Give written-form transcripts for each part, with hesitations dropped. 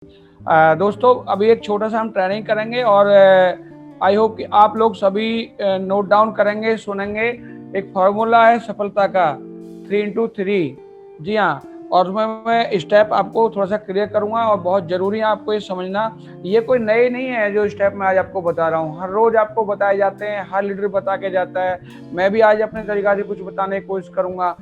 दोस्तों अभी एक छोटा सा हम ट्रेनिंग करेंगे और आई होप कि आप लोग सभी नोट डाउन करेंगे, सुनेंगे। एक फॉर्मूला है सफलता का 3x3। जी हाँ, और उसमें मैं स्टेप आपको थोड़ा सा क्लियर करूंगा और बहुत ज़रूरी है आपको ये समझना। ये कोई नए नहीं है जो स्टेप मैं आज आपको बता रहा हूँ, हर रोज़ आपको बताए जाते हैं, हर लीडर बता के जाता है। मैं भी आज अपने तरीका से कुछ बताने की कोशिश करूंगा।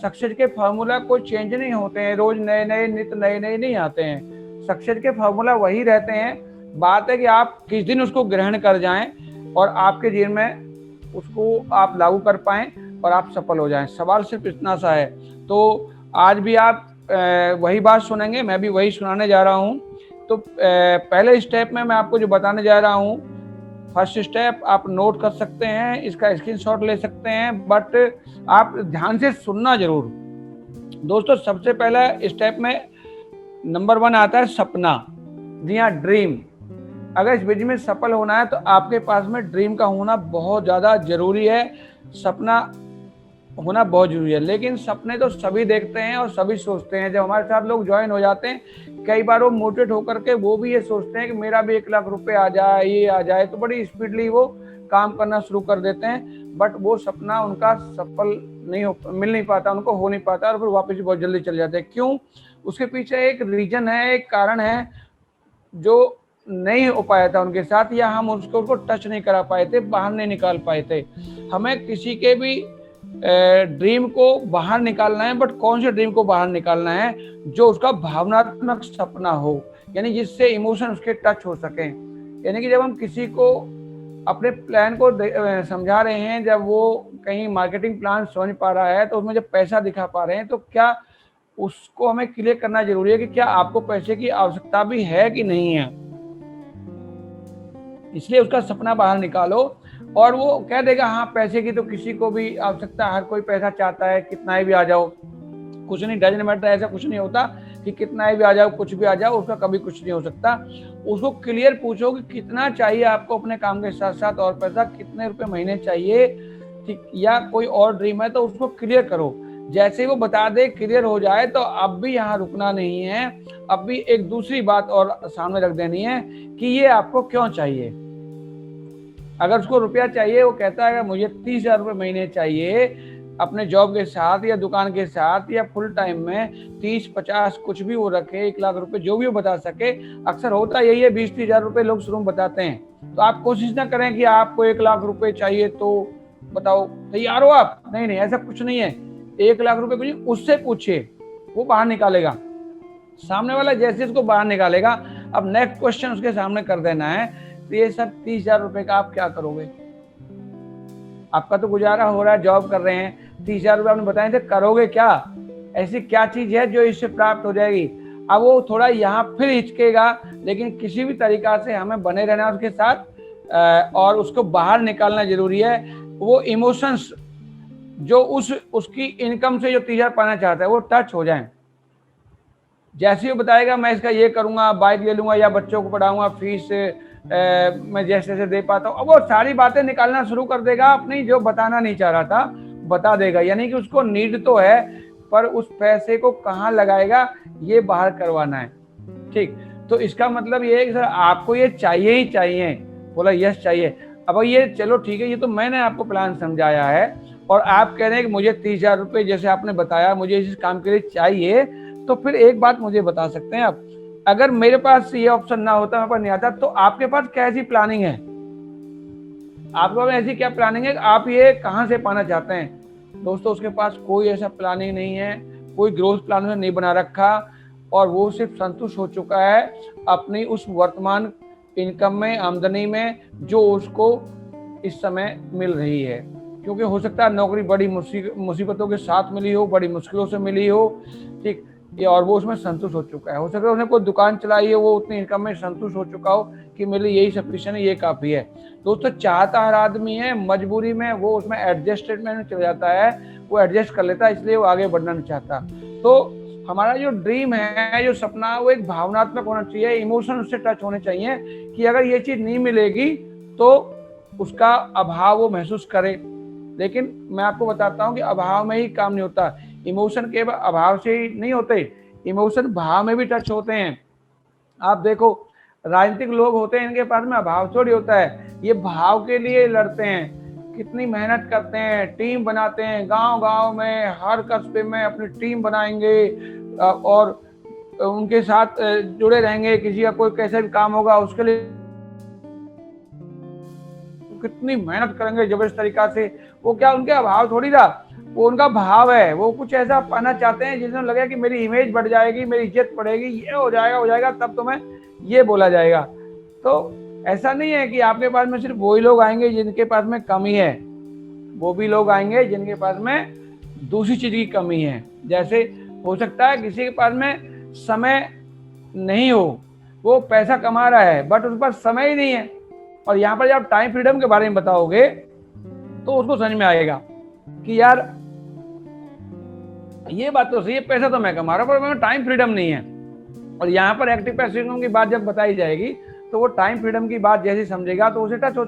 सक्सेस के फार्मूला कोई चेंज नहीं होते हैं, रोज नए नए नित्य नए नए नहीं आते हैं। सक्सेस के फार्मूला वही रहते हैं। बात है कि आप किस दिन उसको ग्रहण कर जाएं और आपके जीवन में उसको आप लागू कर पाएं और आप सफल हो जाएं। सवाल सिर्फ इतना सा है। तो आज भी आप वही बात सुनेंगे, मैं भी वही सुनाने जा रहा हूं। तो पहले स्टेप में मैं आपको जो बताने जा रहा हूं, फर्स्ट स्टेप आप नोट कर सकते हैं, इसका स्क्रीनशॉट ले सकते हैं, बट आप ध्यान से सुनना जरूर। दोस्तों सबसे पहला स्टेप में नंबर 1 आता है सपना। जी हाँ, ड्रीम। अगर इस बिजनेस में सफल होना है तो आपके पास में ड्रीम का होना बहुत ज़्यादा जरूरी है। सपना होना बहुत जरूरी है। लेकिन सपने तो सभी देखते हैं और सभी सोचते हैं। जब हमारे साथ लोग ज्वाइन हो जाते हैं, कई बार वो मोटिवेट होकर के वो भी ये सोचते हैं कि मेरा भी 1 लाख रुपए आ जाए, ये आ जाए, तो बड़ी स्पीडली वो काम करना शुरू कर देते हैं। बट वो सपना उनका सफल मिल नहीं पाता, उनको हो नहीं पाता और फिर वापस बहुत जल्दी चले जाते हैं। क्यों? उसके पीछे एक रीजन है, एक कारण है जो नहीं हो पाया था उनके साथ, या हम उसको टच नहीं करा पाए थे, बाहर नहीं निकाल पाए थे। हमें किसी के भी ड्रीम को बाहर निकालना है, बट कौन से ड्रीम को बाहर निकालना है? जो उसका भावनात्मक सपना हो, यानी जिससे इमोशन उसके टच हो सके। यानी कि जब हम किसी को अपने प्लान को समझा रहे हैं, जब वो कहीं मार्केटिंग प्लान समझ पा रहा है, तो उसमें जब पैसा दिखा पा रहे हैं, तो क्या उसको हमें क्लियर करना जरूरी है कि क्या आपको पैसे की आवश्यकता भी है कि नहीं है। इसलिए उसका सपना बाहर निकालो और वो कह देगा हाँ, पैसे की तो किसी को भी आवश्यकता, हर कोई पैसा चाहता है, कितना ही भी आ जाओ कुछ नहीं, डजंट मैटर। ऐसा कुछ नहीं होता कि कितना ही भी आ जाओ, कुछ भी आ जाओ, उसका कभी कुछ नहीं हो सकता। उसको क्लियर पूछो कि कितना चाहिए आपको अपने काम के साथ साथ, और पैसा कितने रुपए महीने चाहिए, ठीक, या कोई और ड्रीम है तो उसको क्लियर करो। जैसे ही वो बता दे, क्लियर हो जाए, तो अब भी यहाँ रुकना नहीं है। अब भी एक दूसरी बात और सामने रख देनी है कि ये आपको क्यों चाहिए। अगर उसको रुपया चाहिए, वो कहता है मुझे 30,000 रुपये महीने चाहिए अपने जॉब के साथ या दुकान के साथ या फुल टाइम में, 30-50 कुछ भी वो रखे, 1 लाख रुपए जो भी वो बता सके। अक्सर होता यही है, 20-30,000 रुपये लोग शुरू में बताते हैं। तो आप कोशिश ना करें कि आपको 1 लाख रुपए चाहिए तो बताओ तैयार हो आप, नहीं नहीं, ऐसा कुछ नहीं है। 1 लाख रुपए कुछ, उससे पूछिए, वो बाहर निकालेगा। सामने वाला जैसे उसको बाहर निकालेगा, अब नेक्स्ट क्वेश्चन उसके सामने कर देना है, तो ये सर 30,000 रुपए का आप क्या करोगे? आपका तो गुजारा हो रहा है, जॉब कर रहे हैं, 30,000 रुपए आपने बताए थे, करोगे क्या? ऐसी क्या चीज है जो इससे प्राप्त हो जाएगी? अब वो थोड़ा यहाँ फिर हिचकेगा, लेकिन किसी भी तरीका से हमें बने रहना उसके साथ और उसको बाहर निकालना जरूरी है। वो इमोशंस जो उसकी इनकम से जो 30,000 पाना चाहता है वो टच हो जाए। जैसे ही वो बताएगा मैं इसका ये करूंगा, बाइक ले लूंगा या बच्चों को पढ़ाऊंगा, फीस मैं जैसे जैसे दे पाता हूँ, अब वो सारी बातें निकालना शुरू कर देगा अपनी, जो बताना नहीं चाह रहा था बता देगा। यानी कि उसको नीड तो है, पर उस पैसे को कहाँ लगाएगा ये बाहर करवाना है। ठीक, तो इसका मतलब ये है कि सर आपको ये चाहिए ही चाहिए। बोला यस चाहिए। अब ये चलो ठीक है, ये तो मैंने आपको प्लान समझाया है और आप कह रहे हैं कि मुझे 30,000 रुपये जैसे आपने बताया मुझे इस काम के लिए चाहिए। तो फिर एक बात मुझे बता सकते हैं आप, अगर मेरे पास ये ऑप्शन ना होता, मेरे पास नहीं आता, तो आपके पास कैसी प्लानिंग है? आपके पास ऐसी क्या प्लानिंग है कि आप ये कहाँ से पाना चाहते हैं? दोस्तों उसके पास कोई ऐसा प्लानिंग नहीं है, कोई ग्रोथ प्लान उसने नहीं बना रखा, और वो सिर्फ संतुष्ट हो चुका है अपनी उस वर्तमान इनकम में, आमदनी में, जो उसको इस समय मिल रही है। क्योंकि हो सकता है नौकरी बड़ी मुसीबतों के साथ मिली हो, बड़ी मुश्किलों से मिली हो, ठीक, ये, और वो उसमें संतुष्ट हो चुका है। हो सकता है उसने कोई दुकान चलाई है, वो उतनी इनकम में संतुष्ट हो चुका हो कि मेरे लिए यही सफिशिएंट है, ये काफ़ी है। दोस्तों चाहता हर आदमी है, मजबूरी में वो उसमें एडजस्टमेंट में चल जाता है, वो एडजस्ट कर लेता है, इसलिए वो आगे बढ़ना नहीं चाहता। तो हमारा जो ड्रीम है, जो सपना है, वो एक भावनात्मक होना चाहिए, इमोशन उससे टच होने चाहिए कि अगर ये चीज़ नहीं मिलेगी तो उसका अभाव वो महसूस करे। लेकिन मैं आपको बताता हूँ कि अभाव में ही काम नहीं होता, इमोशन केवल अभाव से ही नहीं होते, इमोशन भाव में भी टच होते हैं। आप देखो राजनीतिक लोग होते हैं, इनके पास में अभाव थोड़ी होता है, ये भाव के लिए लड़ते हैं, कितनी मेहनत करते हैं, टीम बनाते हैं, गांव गांव में हर कस्बे में अपनी टीम बनाएंगे और उनके साथ जुड़े रहेंगे, किसी का कोई कैसा भी काम होगा उसके लिए कितनी मेहनत करेंगे जबरदस्त तरीका से। वो क्या उनके अभाव थोड़ी था, वो उनका भाव है, वो कुछ ऐसा पाना चाहते हैं जिसमें लगे कि मेरी इमेज बढ़ जाएगी, मेरी इज्जत बढ़ेगी, ये हो जाएगा तब तुम्हें ये बोला जाएगा। तो ऐसा नहीं है कि आपके पास में सिर्फ वही लोग आएंगे जिनके पास में कमी है, वो भी लोग आएंगे जिनके पास में दूसरी चीज की कमी है। जैसे हो सकता है किसी के पास में समय नहीं हो, वो पैसा कमा रहा है बट उस पर समय ही नहीं है, और यहाँ पर जब आप टाइम फ्रीडम के बारे में बताओगे तो उसको समझ में आएगा कि यार ये बात तो सही है, पैसा तो मैं कमा रहा हूं पर मेरे टाइम फ्रीडम नहीं है। और यहाँ पर एक्टिव पैसिव इनकम की बात जब बताई जाएगी तो वो टाइम फ्रीडम की बात जैसे समझेगा तो उसे टच हो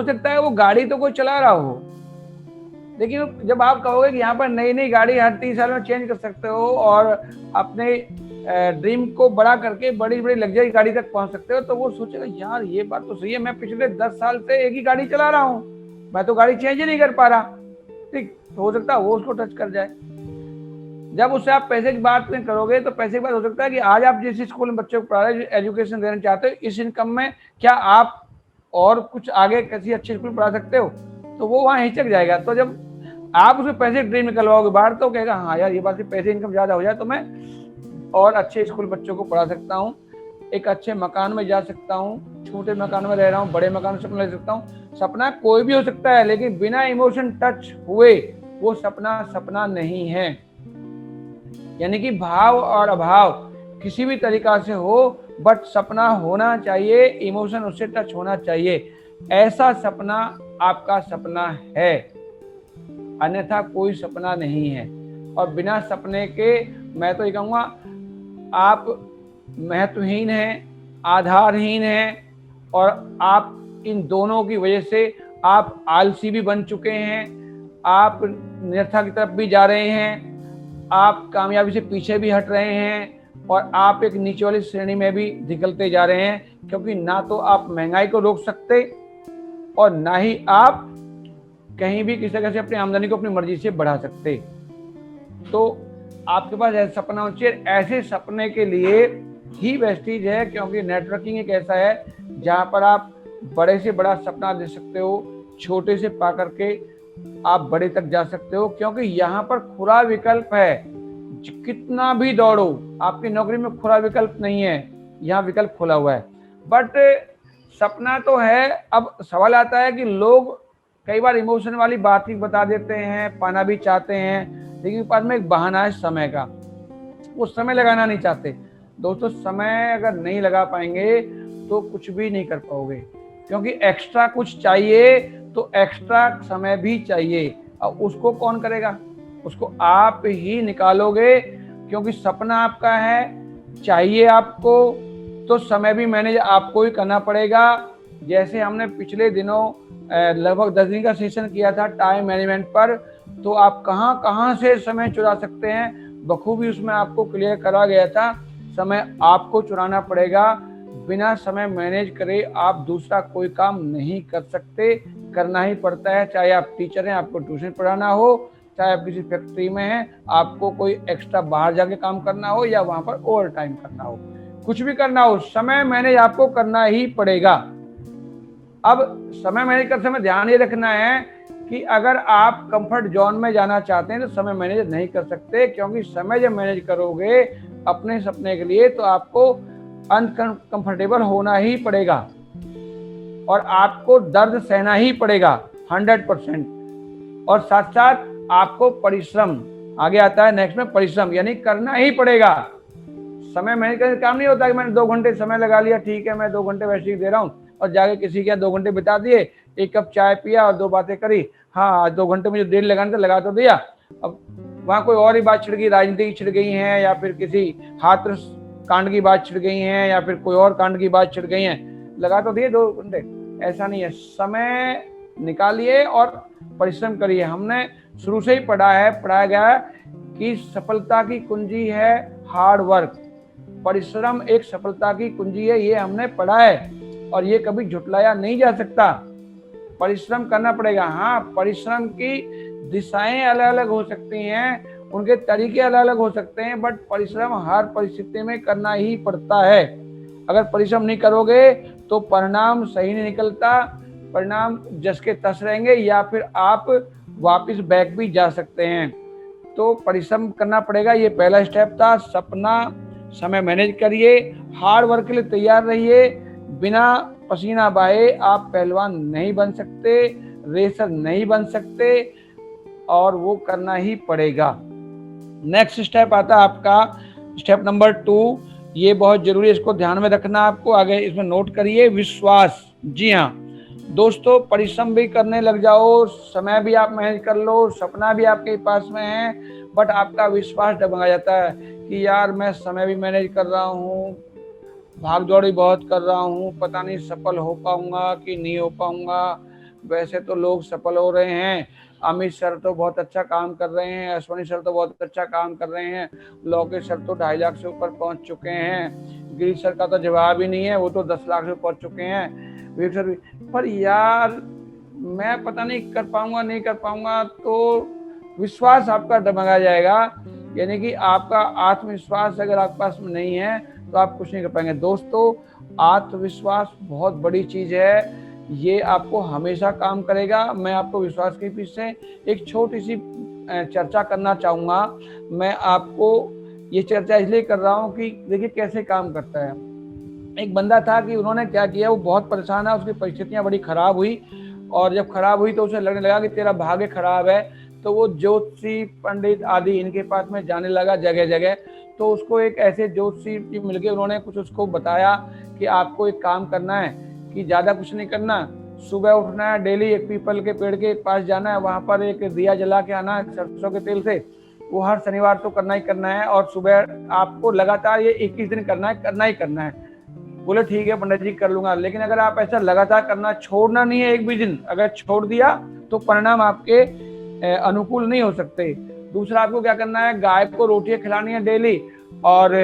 सकता है वो गाड़ी तो कोई चला रहा हो, लेकिन जब आप कहोगे कि यहाँ पर नई नई गाड़ी हर 30 साल में चेंज कर सकते हो और अपने ड्रीम को बड़ा करके बड़ी बड़ी लग्जरी गाड़ी तक पहुंच सकते हो, तो वो सोचेगा यार ये बात तो सही है, मैं पिछले 10 साल से एक ही गाड़ी चला रहा हूँ, मैं तो गाड़ी चेंज ही नहीं कर पा रहा। ठीक, तो हो सकता है वो उसको टच कर जाए। जब उससे आप पैसे की बात करोगे तो पैसे की बात हो सकता है कि आज आप जिस स्कूल में बच्चों को पढ़ा रहे हो, एजुकेशन देना चाहते हो, इस इनकम में क्या आप और कुछ आगे किसी अच्छे स्कूल पढ़ा सकते हो, तो वो वहाँ हिचक जाएगा। तो जब आप उसमें पैसे ड्रीम निकलवाओगे बाहर तो कहेगा हाँ यार ये बात, पैसे इनकम ज्यादा हो जाए तो मैं और अच्छे स्कूल बच्चों को पढ़ा सकता हूँ, एक अच्छे मकान में जा सकता हूँ, छोटे मकान में रह रहा हूँ, बड़े मकान में सपना ले सकता हूँ। सपना कोई भी हो सकता है, लेकिन बिना इमोशन टच हुए वो सपना नहीं है। यानी कि भाव और अभाव किसी भी तरीका से हो बट सपना होना चाहिए, इमोशन उससे टच होना चाहिए, ऐसा सपना आपका सपना है, अन्यथा कोई सपना नहीं है। और बिना सपने के मैं तो ये कहूँगा आप महत्वहीन हैं, आधारहीन हैं, और आप इन दोनों की वजह से आप आलसी भी बन चुके हैं, आप निरर्थक की तरफ भी जा रहे हैं, आप कामयाबी से पीछे भी हट रहे हैं, और आप एक नीचे वाली श्रेणी में भी निकलते जा रहे हैं, क्योंकि ना तो आप महंगाई को रोक सकते और ना ही आप कहीं भी किसी तरह से अपनी आमदनी को अपनी मर्जी से बढ़ा सकते। तो आपके पास ऐसा सपना होना चाहिए। ऐसे सपने के लिए ही वेस्टीज है, क्योंकि नेटवर्किंग एक ऐसा है जहां पर आप बड़े से बड़ा सपना दे सकते हो, छोटे से पा करके आप बड़े तक जा सकते हो, क्योंकि यहाँ पर खुला विकल्प है। कितना भी दौड़ो, आपकी नौकरी में खुला विकल्प नहीं है, यहाँ विकल्प खुला हुआ है। बट सपना तो है, अब सवाल आता है कि लोग कई बार इमोशन वाली बात ही बता देते हैं, पाना भी चाहते हैं, लेकिन पास में एक बहाना है समय का, वो समय लगाना नहीं चाहते। दोस्तों समय अगर नहीं लगा पाएंगे तो कुछ भी नहीं कर पाओगे, क्योंकि एक्स्ट्रा कुछ चाहिए तो एक्स्ट्रा समय भी चाहिए, और उसको कौन करेगा, उसको आप ही निकालोगे, क्योंकि सपना आपका है, चाहिए आपको, तो समय भी मैनेज आपको ही करना पड़ेगा। जैसे हमने पिछले दिनों लगभग 10 दिन का सेशन किया था टाइम मैनेजमेंट पर, तो आप कहां कहां से समय चुरा सकते हैं बखूबी उसमें आपको क्लियर करा गया था। समय आपको चुराना पड़ेगा, बिना समय मैनेज करे आप दूसरा कोई काम नहीं कर सकते, करना ही पड़ता है। चाहे आप टीचर हैं, आपको ट्यूशन पढ़ाना हो, चाहे आप किसी फैक्ट्री में हैं, आपको कोई एक्स्ट्रा बाहर जाके काम करना हो, या वहां पर ओवर टाइम करना हो, कुछ भी करना हो, समय मैनेज आपको करना ही पड़ेगा। अब समय मैनेज करते समय ध्यान ये रखना है कि अगर आप कंफर्ट जोन में जाना चाहते हैं तो समय मैनेज नहीं कर सकते, क्योंकि समय जब मैनेज करोगे अपने सपने के लिए तो आपको अनकंफर्टेबल होना ही पड़ेगा, और आपको दर्द सहना ही पड़ेगा 100%, और साथ साथ आपको परिश्रम, आगे आता है नेक्स्ट में परिश्रम, यानी करना ही पड़ेगा। समय मैनेज करने काम नहीं होता कि मैंने 2 घंटे समय लगा लिया, ठीक है मैं 2 घंटे वैसे ही दे रहा हूँ, और जाके किसी के 2 घंटे बिता दिए, 1 कप चाय पिया और 2 बातें करी, हाँ 2 घंटे मुझे देर लगाने लगा तो दिया, अब वहाँ कोई और ही बात छिड़ गई, राजनीति की छिड़ गई है, या फिर किसी हाथरस कांड की बात छिड़ गई है, या फिर कोई और कांड की बात छिड़ गई है, लगा तो दिए 2 घंटे। ऐसा नहीं है, समय निकालिए और परिश्रम करिए। हमने शुरू से ही पढ़ाया गया कि सफलता की कुंजी है हार्ड वर्क, परिश्रम एक सफलता की कुंजी है, ये हमने पढ़ा है और ये कभी झुटलाया नहीं जा सकता। परिश्रम करना पड़ेगा। हाँ, परिश्रम की दिशाएं अलग अलग हो सकती हैं, उनके तरीके अलग अलग हो सकते हैं, बट परिश्रम हर परिस्थिति में करना ही पड़ता है। अगर परिश्रम नहीं करोगे तो परिणाम सही नहीं निकलता, परिणाम जस के तस रहेंगे या फिर आप वापस बैक भी जा सकते हैं। तो परिश्रम करना पड़ेगा, ये पहला स्टेप था। सपना, समय मैनेज करिए, हार्ड वर्क के लिए तैयार रहिए। बिना पसीना बहाए आप पहलवान नहीं बन सकते, रेसर नहीं बन सकते, और वो करना ही पड़ेगा। नेक्स्ट स्टेप आता है आपका स्टेप नंबर 2। ये बहुत जरूरी है, इसको ध्यान में रखना आपको। आगे इसमें नोट करिए, विश्वास। जी हाँ दोस्तों, परिश्रम भी करने लग जाओ, समय भी आप मैनेज कर लो, सपना भी आपके पास में है, बट आपका विश्वास डगमगा जाता है कि यार मैं समय भी मैनेज कर रहा हूँ, भाग दौड़ी बहुत कर रहा हूँ, पता नहीं सफल हो पाऊंगा कि नहीं हो पाऊंगा। वैसे तो लोग सफल हो रहे हैं, अमित सर तो बहुत अच्छा काम कर रहे हैं, अश्वनी सर तो बहुत अच्छा काम कर रहे हैं, लोकेश सर तो 2.5 लाख से ऊपर पहुंच चुके हैं, गिरीश सर का तो जवाब ही नहीं है, वो तो 10 लाख से पहुंच चुके हैं, विवेक सर भी। पर यार मैं पता नहीं कर पाऊंगा नहीं कर पाऊंगा, तो विश्वास आपका डगमगा जाएगा। यानी कि आपका आत्मविश्वास अगर आपके पास में नहीं है तो आप कुछ नहीं कर पाएंगे। दोस्तों, आत्मविश्वास बहुत बड़ी चीज है, ये आपको हमेशा काम करेगा। मैं आपको विश्वास के पीछे एक छोटी सी चर्चा करना चाहूँगा। मैं आपको ये चर्चा इसलिए कर रहा हूँ कि देखिए कैसे काम करता है। एक बंदा था कि उन्होंने क्या किया, वो बहुत परेशान है, उसकी परिस्थितियाँ बड़ी खराब हुई, और जब खराब हुई तो उसे लगने लगा कि तेरा भाग्य खराब है, तो वो ज्योतिषी, पंडित आदि इनके पास में जाने लगा जगह जगह। तो उसको एक ऐसे ज्योतिषी मिल गए, उन्होंने कुछ उसको बताया कि आपको एक काम करना है कि ज़्यादा कुछ नहीं करना, सुबह उठना है, डेली एक पीपल के पेड़ के पास जाना है, वहाँ पर एक दिया जला के आना है सरसों के तेल से, वो हर शनिवार तो करना ही करना है, और सुबह आपको लगातार ये 21 दिन करना ही करना है। बोले ठीक है पंडित जी कर लूंगा, लेकिन अगर आप ऐसा लगातार करना, छोड़ना नहीं है एक भी दिन, अगर छोड़ दिया तो परिणाम आपके अनुकूल नहीं हो सकते। दूसरा, आपको क्या करना है, गाय को रोटियां खिलानी है डेली, और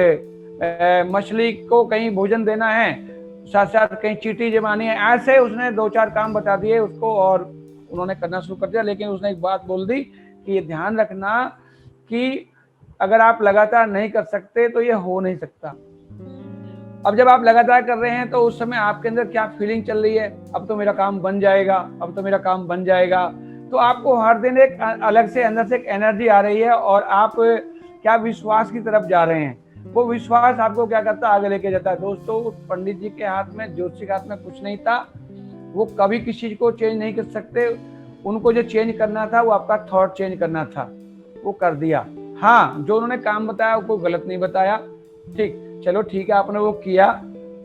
मछली को कहीं भोजन देना है, साथ साथ कहीं चींटी जमानी है। ऐसे उसने 2-4 काम बता दिए उसको, और उन्होंने करना शुरू कर दिया। लेकिन उसने एक बात बोल दी कि ये ध्यान रखना कि अगर आप लगातार नहीं कर सकते तो ये हो नहीं सकता। अब जब आप लगातार कर रहे हैं तो उस समय आपके अंदर क्या फीलिंग चल रही है, अब तो मेरा काम बन जाएगा, अब तो मेरा काम बन जाएगा। तो आपको हर दिन एक अलग से अंदर से एक एनर्जी आ रही है, और आप क्या विश्वास की तरफ जा रहे हैं। वो विश्वास आपको क्या करता है, आगे लेके जाता है। दोस्तों, पंडित जी के हाथ में, ज्योतिषी के हाथ में कुछ नहीं था, वो कभी किसी चीज को चेंज नहीं कर सकते। उनको जो चेंज करना था वो आपका थॉट चेंज करना था, वो कर दिया। हाँ, जो उन्होंने काम बताया वो कोई गलत नहीं बताया, ठीक, चलो ठीक है, आपने वो किया,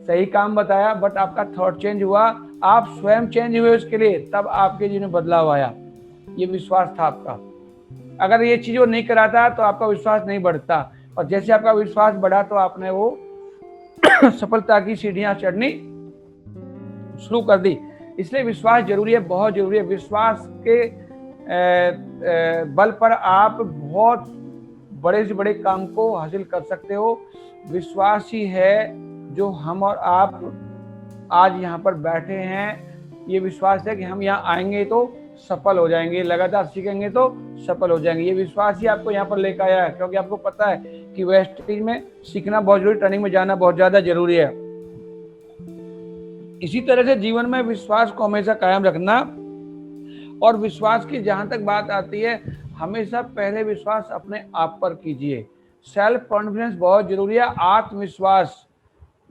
सही काम बताया, बट आपका थॉट चेंज हुआ, आप स्वयं चेंज हुए उसके लिए, तब आपके जीवन में बदलाव आया। ये विश्वास था आपका। अगर ये चीज वो नहीं कराता तो आपका विश्वास नहीं बढ़ता, और जैसे आपका विश्वास बढ़ा तो आपने वो सफलता की सीढ़ियां चढ़नी शुरू कर दी। इसलिए विश्वास जरूरी है, बहुत जरूरी है। विश्वास के बल पर आप बहुत बड़े से बड़े काम को हासिल कर सकते हो। विश्वास ही है जो हम और आप आज यहाँ पर बैठे हैं। ये विश्वास है कि हम यहाँ आएंगे तो सफल हो जाएंगे, लगातार सीखेंगे तो सफल हो जाएंगे। ये विश्वास ही आपको यहाँ पर लेकर आया है, क्योंकि आपको पता है कि वेस्टेज में सीखना बहुत जरूरी, ट्रेनिंग में जाना बहुत ज्यादा जरूरी है। इसी तरह से जीवन में विश्वास को हमेशा कायम रखना, और विश्वास की जहां तक बात आती है, हमेशा पहले विश्वास अपने आप पर कीजिए। सेल्फ कॉन्फिडेंस बहुत जरूरी है। आत्मविश्वास,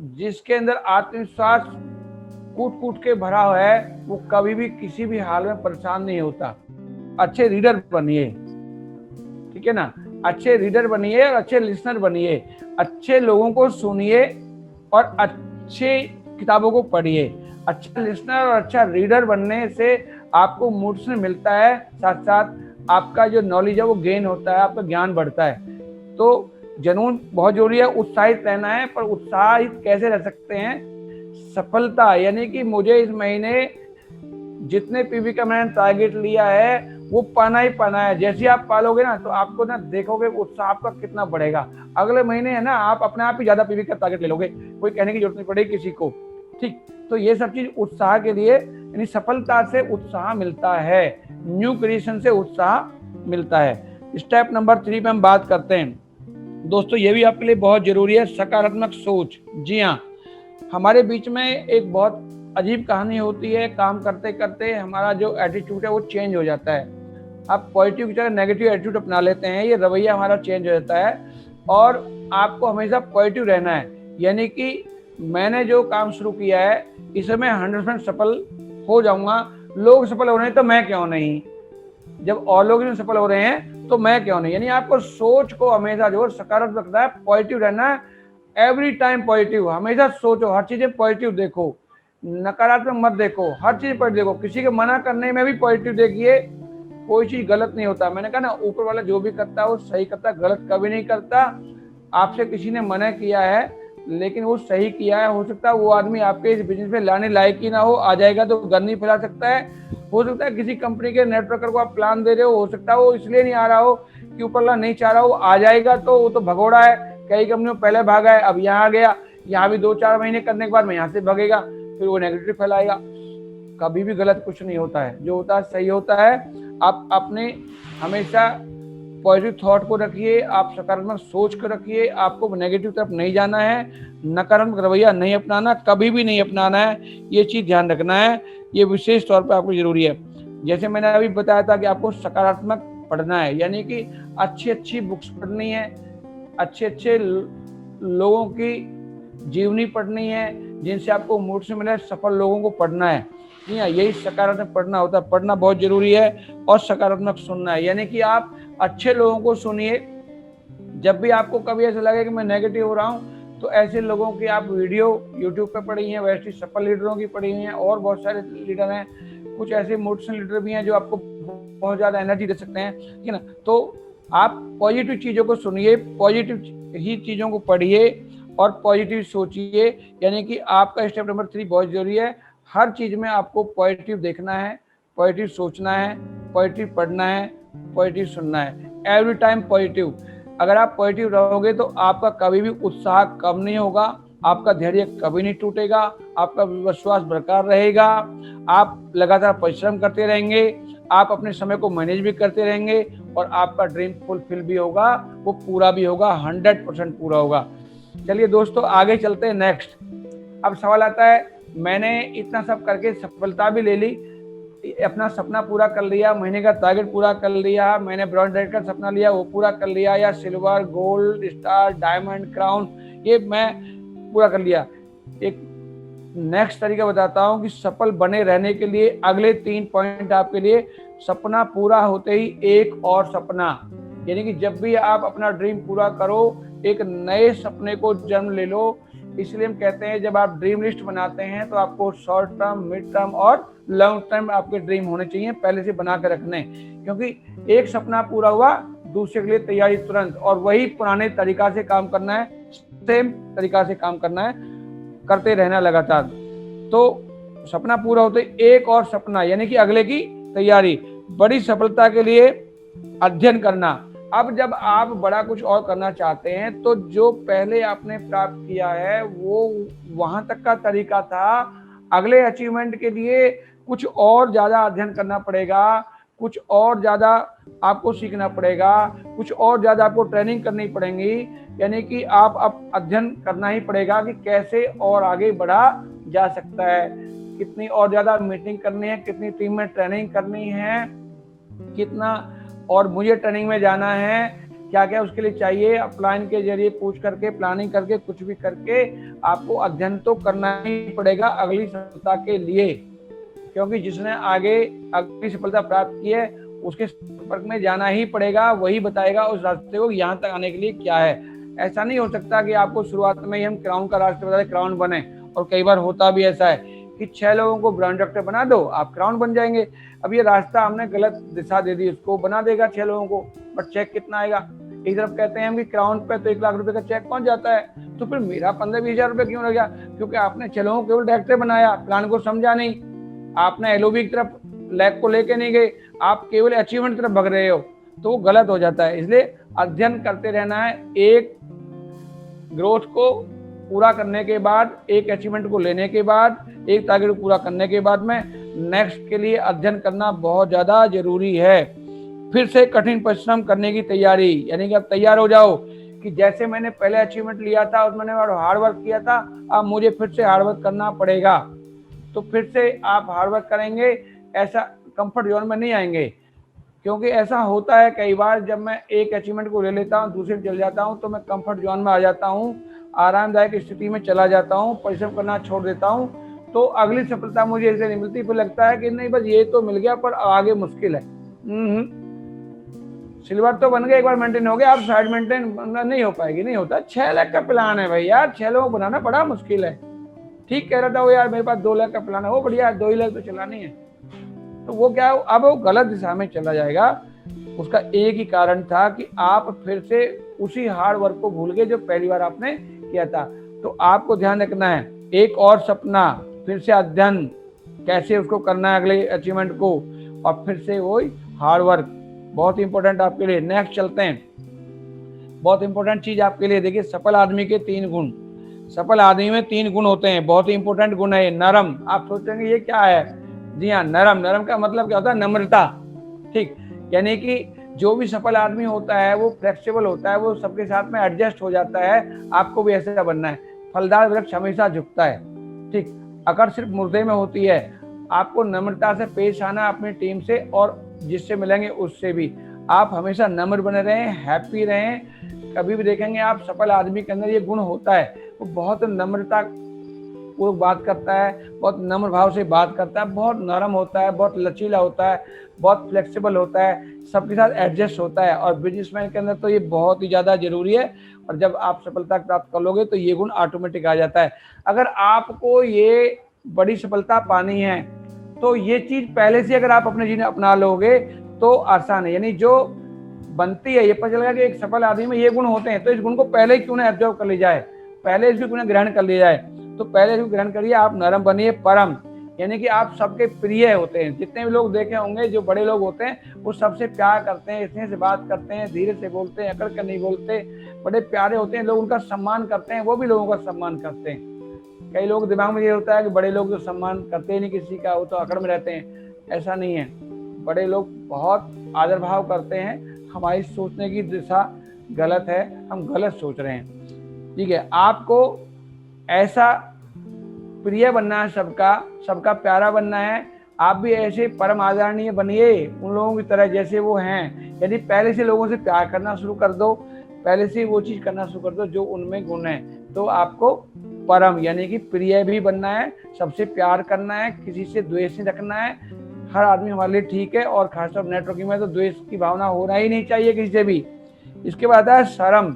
जिसके अंदर आत्मविश्वास कूट कूट के भरा है, वो कभी भी किसी भी हाल में परेशान नहीं होता। अच्छे रीडर बनिए, ठीक है ना, अच्छे रीडर बनिए और अच्छे लिसनर बनिए, अच्छे लोगों को सुनिए और अच्छे किताबों को पढ़िए। अच्छा लिसनर और अच्छा रीडर बनने से आपको मोटिवेशन मिलता है, साथ साथ आपका जो नॉलेज है वो गेन होता है, आपका ज्ञान बढ़ता है। तो जुनून बहुत जरूरी है, उत्साहित रहना है। पर उत्साहित कैसे रह सकते हैं, सफलता, यानी कि मुझे इस महीने जितने पीवी का मैंने टारगेट लिया है वो पाना ही पाना है। जैसे ही आप पालोगे ना तो आपको ना देखोगे उत्साह आपका कितना बढ़ेगा। अगले महीने है ना आप अपने आप ही ज्यादा पीवी का टारगेट ले लोगे, कोई कहने की जरूरत नहीं पड़ेगी किसी को। ठीक, तो ये सब चीज उत्साह के लिए, यानी सफलता से उत्साह मिलता है, न्यू क्रिएशन से उत्साह मिलता है। स्टेप नंबर 3 पे हम बात करते हैं दोस्तों, ये भी आपके लिए बहुत जरूरी है, सकारात्मक सोच। जी हाँ, हमारे बीच में एक बहुत अजीब कहानी होती है, काम करते करते हमारा जो एटीट्यूड है वो चेंज हो जाता है। आप पॉजिटिव की जगह नेगेटिव एटीट्यूड अपना लेते हैं, ये रवैया हमारा चेंज हो जाता है और आपको हमेशा पॉजिटिव रहना है। यानी कि मैंने जो काम शुरू किया है इसमें मैं 100% सफल हो जाऊंगा, लोग सफल हो रहे हैं तो मैं क्यों नहीं, जब और लोग सफल हो रहे हैं तो मैं क्यों नहीं। यानी आपको सोच को हमेशा जो सकारात्मक रखना है, पॉजिटिव रहना है, एवरी टाइम पॉजिटिव, हमेशा सोचो, हर चीजें पॉजिटिव देखो, नकारात्मक मत देखो, हर चीज पॉजिटिव देखो। किसी के मना करने में भी पॉजिटिव देखिए, कोई चीज गलत नहीं होता। मैंने कहा ना, ऊपर वाला जो भी करता है वो सही करता है, गलत कभी नहीं करता। आपसे किसी ने मना किया है लेकिन वो सही किया है, हो सकता है वो आदमी आपके इस बिजनेस में लाने लायक ही ना हो, आ जाएगा तो गंदगी फैला सकता है। हो सकता है किसी कंपनी के नेटवर्कर को आप प्लान दे रहे हो सकता है वो इसलिए नहीं आ रहा हो कि ऊपर वाला नहीं चाह रहा हो, आ जाएगा तो वो तो भगोड़ा है, कई कंपनियों पहले भागा है, अब यहाँ आ गया, यहाँ भी 2-4 महीने करने के बाद में यहाँ से भागेगा, फिर वो नेगेटिव फैलाएगा। कभी भी गलत कुछ नहीं होता है, जो होता है सही होता है। आप अपने हमेशा पॉजिटिव थॉट को रखिए, आप सकारात्मक सोच को रखिए, आपको नेगेटिव तरफ नहीं जाना है, नकारात्मक रवैया नहीं अपनाना, कभी भी नहीं अपनाना है, ये चीज ध्यान रखना है, ये विशेष तौर पर आपको जरूरी है। जैसे मैंने अभी बताया था कि आपको सकारात्मक पढ़ना है, यानी कि अच्छी अच्छी बुक्स पढ़नी है, अच्छे अच्छे लोगों की जीवनी पढ़नी है, जिनसे आपको मोटिवेशन मिले, सफल लोगों को पढ़ना है। जी हाँ, यही सकारात्मक पढ़ना होता है, पढ़ना बहुत जरूरी है। और सकारात्मक सुनना है, यानी कि आप अच्छे लोगों को सुनिए। जब भी आपको कभी ऐसा लगे कि मैं नेगेटिव हो रहा हूँ तो ऐसे लोगों की आप वीडियो यूट्यूब पे पढ़ी हैं, वैसे सफल लीडरों की पढ़ी हुई हैं, और बहुत सारे लीडर हैं, कुछ ऐसे मोटिवेशनल लीडर भी हैं जो आपको बहुत ज्यादा एनर्जी दे सकते हैं, ठीक है ना। तो आप पॉजिटिव चीजों को सुनिए, पॉजिटिव ही चीजों को पढ़िए और पॉजिटिव सोचिए। यानी कि आपका स्टेप नंबर 3 बहुत जरूरी है, हर चीज में आपको पॉजिटिव देखना है, पॉजिटिव सोचना है, पॉजिटिव पढ़ना है, पॉजिटिव सुनना है, एवरी टाइम पॉजिटिव। अगर आप पॉजिटिव रहोगे तो आपका कभी भी उत्साह कम नहीं होगा, आपका धैर्य कभी नहीं टूटेगा, आपका विश्वास बरकरार रहेगा, आप लगातार परिश्रम करते रहेंगे, आप अपने समय को मैनेज भी करते रहेंगे और आपका ड्रीम फुलफिल भी होगा, वो पूरा भी होगा, 100% पूरा होगा। चलिए दोस्तों, आगे चलते हैं नेक्स्ट। अब सवाल आता है, मैंने इतना सब करके सफलता भी ले ली, अपना सपना पूरा कर लिया, महीने का टारगेट पूरा कर लिया, मैंने ब्रॉन्ज डायरेक्टर का सपना लिया वो पूरा कर लिया, या silver, gold, star, diamond, crown, ये मैं पूरा कर लिया। एक नेक्स्ट तरीका बताता हूँ कि सफल बने रहने के लिए अगले 3 पॉइंट आपके लिए। सपना पूरा होते ही एक और सपना, यानी कि जब भी आप अपना ड्रीम पूरा करो एक नए सपने को जन्म ले लो। इसलिए हम कहते हैं जब आप ड्रीम लिस्ट बनाते हैं तो आपको शॉर्ट टर्म, मिड टर्म और लॉन्ग टर्म आपके ड्रीम होने चाहिए, पहले से बना कर रखने, क्योंकि एक सपना पूरा हुआ दूसरे के लिए तैयारी तुरंत, और वही पुराने तरीका से काम करना है, सेम तरीका से काम करना है, करते रहना लगातार। तो सपना पूरा होते एक और सपना, यानी कि अगले की तैयारी। बड़ी सफलता के लिए अध्ययन करना। अब जब आप बड़ा कुछ और करना चाहते हैं तो जो पहले आपने प्राप्त किया है वो वहां तक का तरीका था, अगले अचीवमेंट के लिए कुछ और ज्यादा अध्ययन करना पड़ेगा, कुछ और ज्यादा आपको सीखना पड़ेगा, कुछ और ज्यादा आपको ट्रेनिंग करनी पड़ेगी। यानी कि आप अब अध्ययन करना ही पड़ेगा कि कैसे और आगे बढ़ा जा सकता है, कितनी और ज्यादा मीटिंग करनी है, कितनी टीम में ट्रेनिंग करनी है, कितना और मुझे ट्रेनिंग में जाना है, क्या क्या उसके लिए चाहिए, अपलाइन के जरिए पूछ करके, प्लानिंग करके, कुछ भी करके आपको अध्ययन तो करना ही पड़ेगा अगली सफलता के लिए। क्योंकि जिसने आगे अगली सफलता प्राप्त की है उसके संपर्क में जाना ही पड़ेगा, वही बताएगा उस रास्ते को यहाँ तक आने के लिए क्या है। ऐसा नहीं हो सकता कि आपको शुरुआत में ही हम क्राउन का रास्ता बता दें, क्राउन बने। और कई बार होता भी ऐसा है कि 6 लोगों को ब्रांड डायरेक्टर बना दो, आप क्राउन बन जाएंगे। अब ये रास्ता हमने गलत दिशा दे दी, उसको बना देगा 6 लोगों को, बट चेक कितना आएगा। एक तरफ कहते हैं हम कि क्राउन पे तो 1 लाख रुपए का चेक पहुंच जाता है, तो फिर मेरा 15-20 हजार रुपए क्यों लग गया? क्योंकि आपने 6 लोगों को केवल डायरेक्टर बनाया, प्लान को समझा नहीं। आपने एलओबी की तरफ लैक को लेके नहीं गए, आप केवल अचीवमेंट की तरफ भग रहे हो, तो वो गलत हो जाता है। इसलिए अध्ययन करते रहना है। एक ग्रोथ को पूरा करने के बाद, एक अचीवमेंट को लेने के बाद, एक टारगेट को पूरा करने के बाद में नेक्स्ट के लिए अध्ययन करना बहुत ज्यादा जरूरी है। फिर से कठिन परिश्रम करने की तैयारी, यानी कि आप तैयार हो जाओ कि जैसे मैंने पहले अचीवमेंट लिया था, उसमें मैंने हार्ड वर्क किया था, अब मुझे फिर से हार्ड वर्क करना पड़ेगा। तो फिर से आप हार्ड वर्क करेंगे, ऐसा कंफर्ट जोन में नहीं आएंगे। क्योंकि ऐसा होता है कई बार, जब मैं एक अचीवमेंट को ले लेता हूँ, दूसरे में चल जाता हूँ, तो मैं कंफर्ट जोन में आ जाता हूँ, आरामदायक स्थिति में चला जाता हूँ, परिश्रम करना छोड़ देता हूँ, तो अगली सफलता मुझे ऐसे नहीं मिलती। फिर लगता है कि नहीं, बस ये तो मिल गया, पर आगे मुश्किल है। सिल्वर तो बन गया, एक बार मेंटेन हो गया, आप साइड मेंटेन नहीं हो पाएगी, नहीं होता। 6 लाख का प्लान है भाई यार, 6 लोग बनाना बड़ा मुश्किल है। ठीक कह रहा था वो यार, मेरे पास 2 लाख का प्लान है, वो बढ़िया, 2 ही लाख तो चलानी है। तो वो क्या, अब वो गलत दिशा में चला जाएगा। उसका एक ही कारण था कि आप फिर से उसी हार्ड वर्क को भूल गए जो पहली बार आपने किया था। तो आपको ध्यान रखना है, एक और सपना, फिर से अध्ययन, कैसे उसको करना है अगले अचीवमेंट को, और फिर से वही हार्ड वर्क, बहुत इंपॉर्टेंट आपके लिए। नेक्स्ट चलते हैं, बहुत इंपॉर्टेंट चीज आपके लिए। देखिए, सफल आदमी के 3 गुण, सफल आदमी में 3 गुण होते हैं, बहुत ही इंपॉर्टेंट गुण है नरम। आप सोचेंगे ये क्या है? जी हाँ, नरम। नरम का मतलब क्या होता है? नम्रता। ठीक, यानी कि जो भी सफल आदमी होता है वो फ्लेक्सिबल होता है, वो सबके साथ में एडजस्ट हो जाता है। आपको भी ऐसा बनना है। फलदार वृक्ष हमेशा झुकता है। ठीक, अकड़ सिर्फ मुर्दे में होती है। आपको नम्रता से पेश आना अपनी टीम से और जिससे मिलेंगे उससे भी। आप हमेशा नम्र बने रहें, हैप्पी रहें। कभी भी देखेंगे आप सफल आदमी के अंदर ये गुण होता है, वो बहुत नम्रता पूर्वक बात करता है, बहुत नम्र भाव से बात करता है, बहुत नरम होता है, बहुत लचीला होता है, बहुत फ्लेक्सिबल होता है, सबके साथ एडजस्ट होता है। और बिजनेसमैन के अंदर तो ये बहुत ही ज़्यादा जरूरी है। और जब आप सफलता प्राप्त कर लोगे तो ये गुण ऑटोमेटिक आ जाता है। अगर आपको ये बड़ी सफलता पानी है तो ये चीज़ पहले से अगर आप अपने जीवन में अपना लोगे तो आसान है। यानी जो बनती है, ये पता चलेगा कि एक सफल आदमी में ये गुण होते हैं, तो इस गुण को पहले क्यों ना एब्जॉर्व कर लिया जाए, पहले इसको क्यों ना ग्रहण कर लिया जाए। तो पहले इसको ग्रहण करिए, आप नरम बनिए, परम, यानी कि आप सबके प्रिय होते हैं। जितने भी लोग देखे होंगे, जो बड़े लोग होते हैं वो सबसे प्यार करते हैं, स्नेह से बात करते हैं, धीरे से बोलते हैं, अकड़ कर नहीं बोलते, बड़े प्यारे होते हैं, लोग उनका सम्मान करते हैं, वो भी लोगों का सम्मान करते हैं। कई लोग दिमाग में ये होता है कि बड़े लोग जो सम्मान करते ही नहीं किसी का, वो तो अकड़ में रहते हैं। ऐसा नहीं है, बड़े लोग बहुत आदर भाव करते हैं। हमारी सोचने की दिशा गलत है, हम गलत सोच रहे हैं। ठीक है, आपको ऐसा प्रिय बनना है, सबका प्यारा बनना है। आप भी ऐसे परम आदरणीय बनिए उन लोगों की तरह जैसे वो हैं। यदि पहले से लोगों से प्यार करना शुरू कर दो, पहले से वो चीज करना शुरू कर दो जो उनमें गुण है, तो आपको परम यानी कि प्रिय भी बनना है, सबसे प्यार करना है, किसी से द्वेष नहीं रखना है। हर आदमी हमारे लिए ठीक है, और खासतौर नेटवर्किंग में तो द्वेष की भावना होना ही नहीं चाहिए किसी से भी। इसके बाद है शर्म।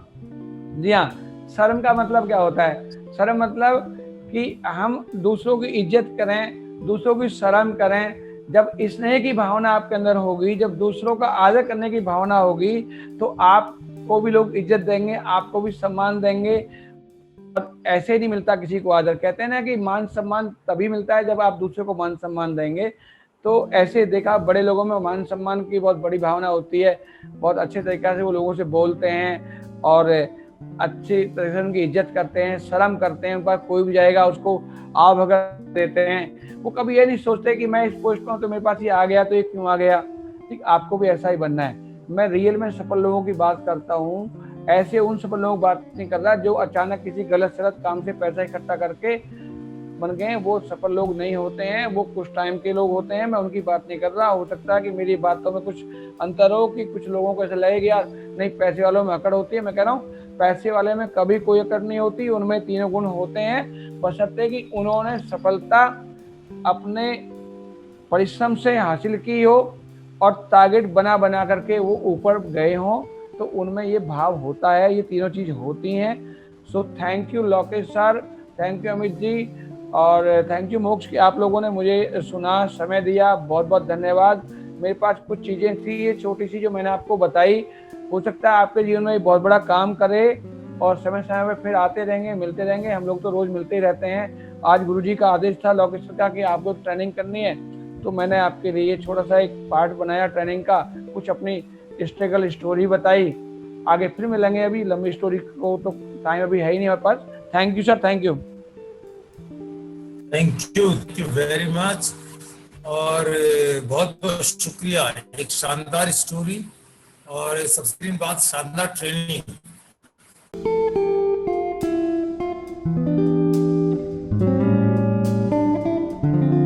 जी हाँ, शर्म का मतलब क्या होता है? शर्म मतलब कि हम दूसरों की इज्जत करें, दूसरों की शर्म करें। जब स्नेह की भावना आपके अंदर होगी, जब दूसरों का आदर करने की भावना होगी, तो आपको भी लोग इज्जत देंगे, आपको भी सम्मान देंगे। और ऐसे नहीं मिलता किसी को आदर। कहते हैं ना कि मान सम्मान तभी मिलता है जब आप दूसरे को मान सम्मान देंगे। तो ऐसे देखा, बड़े लोगों में मान सम्मान की बहुत बड़ी भावना होती है, बहुत अच्छे तरीके से वो लोगों से बोलते हैं और अच्छी तरह से उनकी इज्जत करते हैं, शर्म करते हैं। उनके पास कोई भी जाएगा उसको आव भगत देते हैं। वो कभी ये नहीं सोचते कि मैं इस पोस्ट पर हूँ तो मेरे पास ये आ गया, तो ये क्यों आ गया। ठीक, आपको भी ऐसा ही बनना है। मैं रियल में सफल लोगों की बात करता हूँ, ऐसे उन सफल लोगों की बात नहीं कर रहा जो अचानक किसी गलत सलत काम से पैसा इकट्ठा करके बन गए। वो सफल लोग नहीं होते हैं, वो कुछ टाइम के लोग होते हैं। मैं उनकी बात नहीं कर रहा। हो सकता है कि मेरी बातों में कुछ अंतर हो, कि कुछ लोगों को ऐसा लगेगा नहीं पैसे वालों में अकड़ होती है। मैं कह रहा हूँ पैसे वाले में कभी कोई अकड़ नहीं होती, उनमें तीनों गुण होते हैं, बशर्ते कि उन्होंने सफलता अपने परिश्रम से हासिल की हो और टारगेट बना बना करके वो ऊपर गए हों, तो उनमें ये भाव होता है, ये तीनों चीज होती हैं। So thank you Lokesh sir, thank you Amit ji, और थैंक यू मोक्ष कि आप लोगों ने मुझे सुना, समय दिया, बहुत बहुत धन्यवाद। मेरे पास कुछ चीज़ें थी ये छोटी सी जो मैंने आपको बताई, हो सकता है आपके जीवन में बहुत बड़ा काम करे। और समय समय पर फिर आते रहेंगे, मिलते रहेंगे, हम लोग तो रोज मिलते ही रहते हैं। आज गुरुजी का आदेश था लोकेश का कि आपको ट्रेनिंग करनी है, तो मैंने आपके लिए छोटा सा एक पार्ट बनाया ट्रेनिंग का, कुछ अपनी स्ट्रगल स्टोरी बताई। आगे फिर मिलेंगे, अभी लंबी स्टोरी को तो टाइम अभी है ही नहीं हमारे पास। Thank you sir, thank you. Thank you very much. और बहुत बहुत शुक्रिया, एक शानदार स्टोरी और सबसे बड़ी बात शानदार ट्रेनिंग।